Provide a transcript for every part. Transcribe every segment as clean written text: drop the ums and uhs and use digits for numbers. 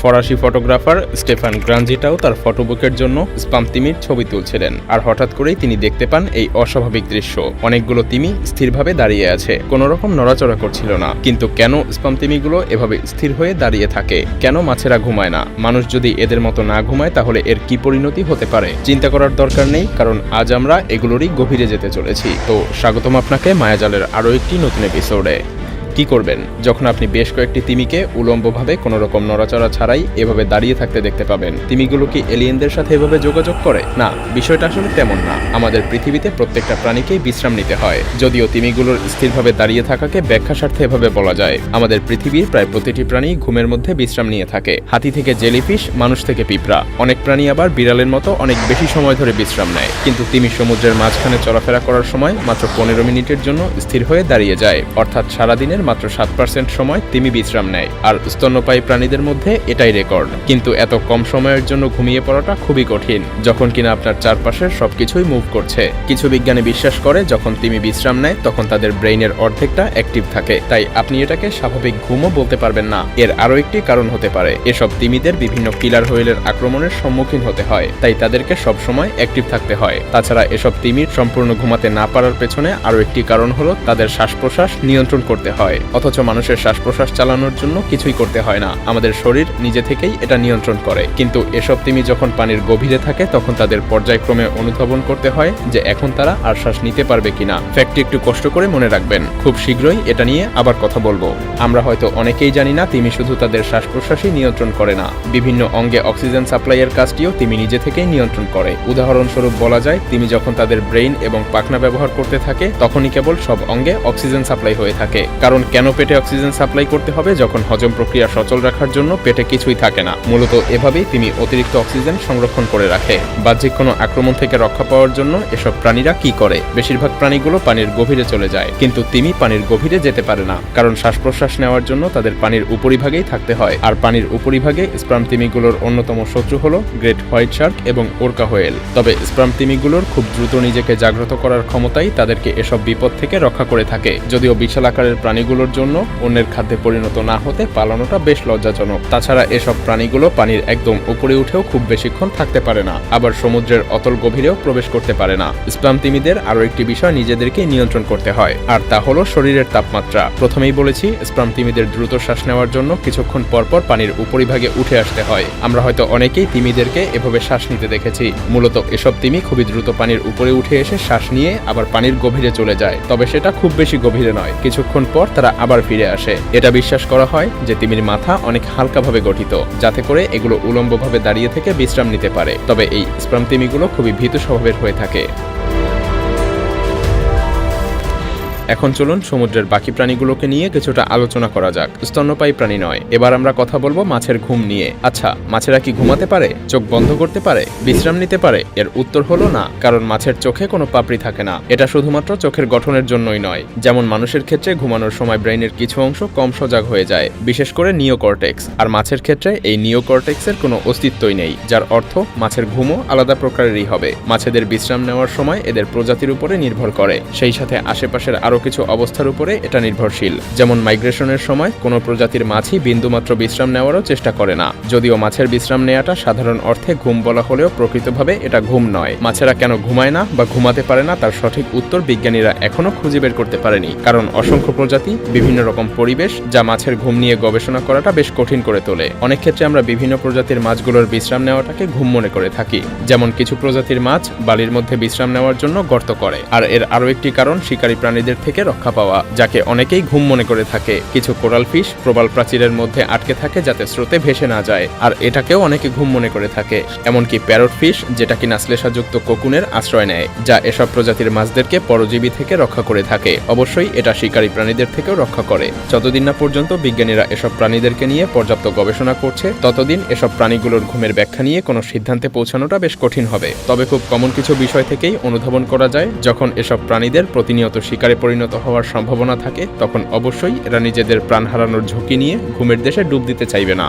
ফরাসি photographer Stefan গ্রানজিটাও তার ফটোবুকের জন্য স্পাম তিমির ছবি তুলছিলেন, আর হঠাৎ করেই তিনি দেখতে পান এই অস্বাভাবিক দৃশ্য। অনেকগুলো তিমি স্থিরভাবে দাঁড়িয়ে আছে, কোনো রকম নড়াচড়া করছিল না। কিন্তু কেন স্পাম তিমিগুলো এভাবে স্থির হয়ে দাঁড়িয়ে থাকে? কেন মাছেরা ঘুমায় না? মানুষ যদি এদের মতো না ঘুমায় তাহলে এর কি পরিণতি হতে পারে? চিন্তা করার দরকার নেই, কারণ আজ আমরা এগুলোরই গভীরে যেতে চলেছি। তো স্বাগতম আপনাকে মায়াজালের আরও একটি নতুন এপিসোডে। কি করবেন যখন আপনি বেশ কয়েকটি তিমিকে উলম্বভাবে কোনো রকম নড়াচড়া ছাড়াই এভাবে দাঁড়িয়ে থাকতে দেখতে পাবেন? তিমিগুলো কি এলিয়েনদের সাথে এভাবে যোগাযোগ করে? না, বিষয়টা আসলে তেমন না। আমাদের পৃথিবীতে প্রত্যেকটা প্রাণীকেই বিশ্রাম নিতে হয়, যদিও তিমিগুলোর স্থিরভাবে দাঁড়িয়ে থাকাকে ব্যাখ্যা স্বার্থে এভাবে বলা যায়। আমাদের পৃথিবীর প্রায় প্রতিটি প্রাণী ঘুমের মধ্যে বিশ্রাম নিয়ে থাকে। হাতি থেকে জেলিফিশ, মানুষ থেকে পিঁপড়া, অনেক প্রাণী আবার বিড়ালের মতো অনেক বেশি সময় ধরে বিশ্রাম নেয়। কিন্তু তিমি সমুদ্রের মাঝখানে চলাফেরা করার সময় মাত্র 15 মিনিটের জন্য স্থির হয়ে দাঁড়িয়ে যায়, অর্থাৎ সারাদিনের মাত্র 7% সময় তিমি বিশ্রাম নেয়। আর স্তন্যপায়ী প্রাণীদের মধ্যে এটাই রেকর্ড। কিন্তু এত কম সময়ের জন্য ঘুমিয়ে পড়াটা খুবই কঠিন, যখন কিনা আপনার চারপাশের সবকিছুই মুভ করছে। কিছু বিজ্ঞানী বিশ্বাস করে যখন তিমি বিশ্রাম নেয় তখন তাদের ব্রেইনের অর্ধেকটা অ্যাক্টিভ থাকে, তাই আপনি এটাকে স্বাভাবিক ঘুমও বলতে পারবেন না। এর আরও একটি কারণ হতে পারে, এসব তিমিদের বিভিন্ন কিলার হোয়েলের আক্রমণের সম্মুখীন হতে হয়, তাই তাদেরকে সবসময় অ্যাক্টিভ থাকতে হয়। তাছাড়া এসব তিমির সম্পূর্ণ ঘুমাতে না পারার পেছনে আরও একটি কারণ হলো তাদের শ্বাস প্রশ্বাস নিয়ন্ত্রণ করতে হয়, অথচ মানুষের শ্বাস প্রশ্বাস চালানোর জন্য কিছুই করতে হয় না। আমাদের শরীর নিজে থেকেই এটা নিয়ন্ত্রণ করে। কিন্তু এসব তিমি যখন পানির গভীরে থাকে তখন তাদের পর্যায়ক্রমে অনুধাবন করতে হয় যে এখন তারা আর শ্বাস নিতে পারবে কিনা। ফ্যাক্টটি একটু কষ্ট করে মনে রাখবেন, খুব শীঘ্রই এটা নিয়ে আবার কথা বলবো। আমরা হয়তো অনেকেই জানি না তিমি শুধু তাদের শ্বাস প্রশ্বাসই নিয়ন্ত্রণ করে না, বিভিন্ন অঙ্গে অক্সিজেন সাপ্লাইয়ের কাজটিও তিমি নিজে থেকেই নিয়ন্ত্রণ করে। উদাহরণস্বরূপ বলা যায়, তিমি যখন তাদের ব্রেইন এবং পাখনা ব্যবহার করতে থাকে তখনই কেবল সব অঙ্গে অক্সিজেন সাপ্লাই হয়ে থাকে। কারণ কেন পেটে অক্সিজেন সাপ্লাই করতে হবে যখন হজম প্রক্রিয়া সচল রাখার জন্য পেটে কিছুই থাকে না? মূলত এভাবেই তিমি অতিরিক্ত অক্সিজেন সংরক্ষণ করে রাখে। বাহ্যিক কোনো আক্রমণ থেকে রক্ষা পাওয়ার জন্য এসব প্রাণীরা কি করে? বেশিরভাগ প্রাণীগুলো পানির গভীরে চলে যায়, কিন্তু তিমি পানির গভীরে যেতে পারে না, কারণ শ্বাস প্রশ্বাস নেওয়ার জন্য তাদের পানির উপরিভাগেই থাকতে হয়। আর পানির উপরিভাগে স্পার্ম তিমিগুলোর অন্যতম শত্রু হলো গ্রেট হোয়াইট শার্ক এবং ওরকা হোয়েল। তবে স্পার্ম তিমিগুলোর খুব দ্রুত নিজেকে জাগ্রত করার ক্ষমতাই তাদেরকে এসব বিপদ থেকে রক্ষা করে থাকে। যদিও বিশাল আকারের প্রাণীগুলোর জন্য অন্যের খাদ্যে পরিণত না হতে পালানোটা বেশ লজ্জাজনক। তাছাড়া এসব প্রাণীগুলো পানির একদম উপরে উঠেও খুব বেশিক্ষণ থাকতে পারে না, আবার সমুদ্রের অতল গভীরেও প্রবেশ করতে পারে না। স্পার্ম তিমিদের আরও একটি বিষয় নিজেদেরকে নিয়ন্ত্রণ করতে হয়, আর তা হলো শরীরের তাপমাত্রা। প্রথমেই বলেছি, স্পার্ম তিমিদের দ্রুত শ্বাস নেওয়ার জন্য কিছুক্ষণ পরপর পানির উপরিভাগে উঠে আসতে হয়। আমরা হয়তো অনেকেই তিমিদেরকে এভাবে শ্বাস নিতে দেখেছি। মূলত এসব তিমি খুবই দ্রুত পানির উপরে উঠে এসে শ্বাস নিয়ে আবার পানির গভীরে চলে যায়, তবে সেটা খুব বেশি গভীরে নয়। কিছুক্ষণ পর তারা আবার ফিরে আসে। এটা বিশ্বাস করা হয় যে তিমির মাথা অনেক হালকাভাবে গঠিত, যাতে করে এগুলো উলম্বভাবে দাঁড়িয়ে থেকে বিশ্রাম নিতে পারে। তবে এই স্পার্ম তিমিগুলো খুবই ভীতু স্বভাবের হয়ে থাকে। এখন চলুন সমুদ্রের বাকি প্রাণীগুলোকে নিয়ে কিছুটা আলোচনা করা যাক। স্তন্যপায়ী প্রাণী নয়, এবার আমরা কথা বলবো মাছের ঘুম নিয়ে। আচ্ছা, মাছেরা কি ঘুমাতে পারে? চোখ বন্ধ করতে পারে? বিশ্রাম নিতে পারে? এর উত্তর হলো না, কারণ মাছের চোখে কোনো পাপড়ি থাকে না। এটা শুধুমাত্র চোখের গঠনের জন্যই নয়। যেমন মানুষের ক্ষেত্রে ঘুমানোর সময় ব্রেইনের কিছু অংশ কম সজাগ হয়ে যায়, বিশেষ করে নিওকর্টেক্স। আর মাছের ক্ষেত্রে এই নিওকর্টেক্সের কোনো অস্তিত্বই নেই, যার অর্থ মাছের ঘুমও আলাদা প্রকারেরই হবে। মাছেদের বিশ্রাম নেওয়ার সময় এদের প্রজাতির উপরে নির্ভর করে, সেই সাথে আশেপাশের আরও কিছু অবস্থার উপরে এটা নির্ভরশীল। যেমন মাইগ্রেশনের সময় কোনো প্রজাতির মাছই বিন্দুমাত্র বিশ্রাম নেওয়ারও চেষ্টা করে না। যদিও মাছের বিশ্রাম নেওয়াটা সাধারণ অর্থে ঘুম বলা হলেও প্রকৃতভাবে এটা ঘুম নয়। মাছেরা কেন ঘুমায় না বা ঘুমাতে পারে না তার সঠিক উত্তর বিজ্ঞানীরা এখনো খুঁজে বের করতে পারেনি, কারণ অসংখ্য প্রজাতি, বিভিন্ন রকম পরিবেশ যা মাছের ঘুম নিয়ে গবেষণা করাটা বেশ কঠিন করে তোলে। অনেক ক্ষেত্রে আমরা বিভিন্ন প্রজাতির মাছগুলোর বিশ্রাম নেওয়াটাকে ঘুম মনে করে থাকি। যেমন কিছু প্রজাতির মাছ বালির মধ্যে বিশ্রাম নেওয়ার জন্য গর্ত করে, আর এর আরও একটি কারণ শিকারী প্রাণীদের থেকে রক্ষা পাওয়া, যাকে অনেকেই ঘুম মনে করে থাকে। কিছু কোরাল ফিশ প্রবাল প্রাচীরের মধ্যে আটকে থাকে যাতে স্রোতে ভেসে না যায়, আর এটাকেও অনেকে ঘুম মনে করে থাকে। এমনকি প্যারট ফিশ, যেটা কিনা শ্লেষাযুক্ত কোকুনের আশ্রয় নেয়, যা এসব প্রজাতির মাছদেরকে পরজীবী থেকে রক্ষা করে থাকে। অবশ্যই এটা শিকারী প্রাণীদের থেকেও রক্ষা করে। যতদিন না পর্যন্ত বিজ্ঞানীরা এসব প্রাণীদেরকে নিয়ে পর্যাপ্ত গবেষণা করছে, ততদিন এসব প্রাণীগুলোর ঘুমের ব্যাখ্যা নিয়ে কোনো সিদ্ধান্তে পৌঁছানোটা বেশ কঠিন হবে। তবে খুব কমন কিছু বিষয় থেকেই অনুধাবন করা যায়, যখন এসব প্রাণীদের প্রতিনিয়ত শিকারে পরিণত হওয়ার সম্ভাবনা থাকে তখন অবশ্যই এরা নিজেদের প্রাণ হারানোর ঝুঁকি নিয়ে ঘুমের দেশে ডুব দিতে চাইবে না।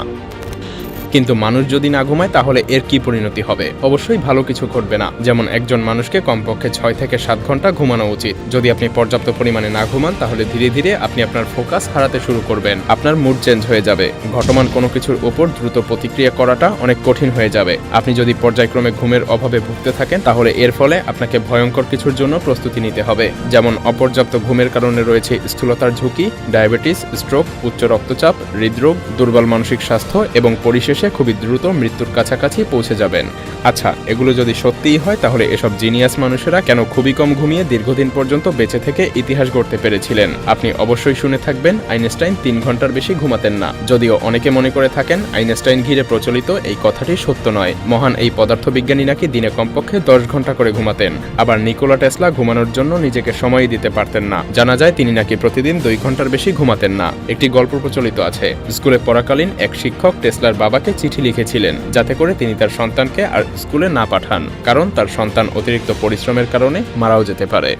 কিন্তু মানুষ যদি না ঘুমায় তাহলে এর কি পরিণতি হবে? অবশ্যই ভালো কিছু ঘটবে না। যেমন একজন মানুষকে কমপক্ষে 6 থেকে 7 ঘন্টা ঘুমানো উচিত। যদি আপনি পর্যাপ্ত পরিমাণে না ঘুমান তাহলে ধীরে ধীরে আপনি আপনার ফোকাস হারাতে শুরু করবেন, আপনার মুড চেঞ্জ হয়ে যাবে, ঘটমান কোনো কিছুর উপর দ্রুত প্রতিক্রিয়া করাটা অনেক কঠিন হয়ে যাবে। আপনি যদি পর্যায়ক্রমে ঘুমের অভাবে ভুগতে থাকেন তাহলে এর ফলে আপনাকে ভয়ঙ্কর কিছুর জন্য প্রস্তুতি নিতে হবে। যেমন অপর্যাপ্ত ঘুমের কারণে রয়েছে স্থূলতার ঝুঁকি, ডায়াবেটিস, স্ট্রোক, উচ্চ রক্তচাপ, হৃদরোগ, দুর্বল মানসিক স্বাস্থ্য এবং পরিশেষে খুবই দ্রুত মৃত্যুর কাছাকাছি পৌঁছে যাবেন। আচ্ছা, এগুলো যদি সত্যিই হয় তাহলে এসব জিনিয়াস মানুষেরা কেন খুবই কম ঘুমিয়ে দীর্ঘদিন পর্যন্ত বেঁচে থেকে ইতিহাস গড়তে পেরেছিলেন? আপনি অবশ্যই শুনে থাকবেন আইনস্টাইন 3 ঘন্টার বেশি ঘুমাতেন না। যদিও অনেকে মনে করে থাকেন আইনস্টাইন ঘিরে প্রচলিত এই কথাটি সত্য নয়। মহান এই পদার্থবিজ্ঞানী নাকি দিনে কমপক্ষে 10 ঘন্টা করে ঘুমাতেন। আবার নিকোলা টেসলা ঘুমানোর জন্য নিজেকে সময় দিতে পারতেন না। জানা যায় তিনি নাকি প্রতিদিন 2 ঘন্টার বেশি ঘুমাতেন না। একটি গল্প প্রচলিত আছে, স্কুলে পড়াকালীন এক শিক্ষক টেসলার বাবাকে চিঠি লিখেছিলেন যাতে করে তিনি তার সন্তানকে আর স্কুলে না পাঠান, কারণ তার সন্তান অতিরিক্ত পরিশ্রমের কারণে মারাও যেতে পারে।